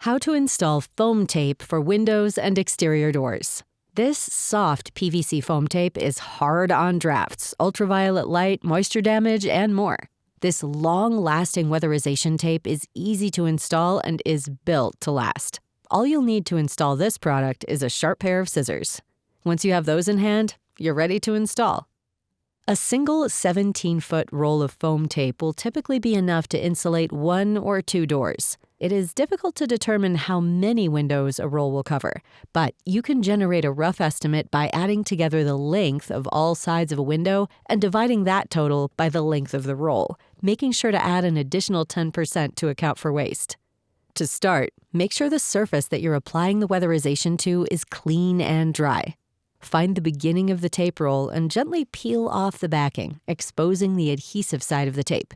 How to install foam tape for windows and exterior doors. This soft PVC foam tape is hard on drafts, ultraviolet light, moisture damage, and more. This long-lasting weatherization tape is easy to install and is built to last. All you'll need to install this product is a sharp pair of scissors. Once you have those in hand, you're ready to install. A single 17-foot roll of foam tape will typically be enough to insulate 1 or 2 doors. It is difficult to determine how many windows a roll will cover, but you can generate a rough estimate by adding together the length of all sides of a window and dividing that total by the length of the roll, making sure to add an additional 10% to account for waste. To start, make sure the surface that you're applying the weatherization to is clean and dry. Find the beginning of the tape roll and gently peel off the backing, exposing the adhesive side of the tape.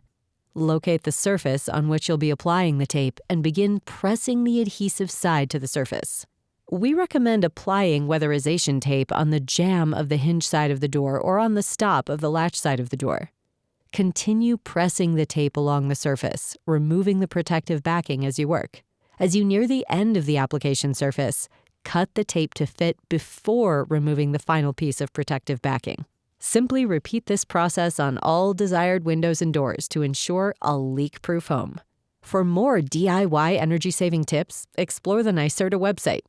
Locate the surface on which you'll be applying the tape and begin pressing the adhesive side to the surface. We recommend applying weatherization tape on the jamb of the hinge side of the door or on the stop of the latch side of the door. Continue pressing the tape along the surface, removing the protective backing as you work. As you near the end of the application surface, cut the tape to fit before removing the final piece of protective backing. Simply repeat this process on all desired windows and doors to ensure a leak-proof home. For more DIY energy-saving tips, explore the NYSERDA website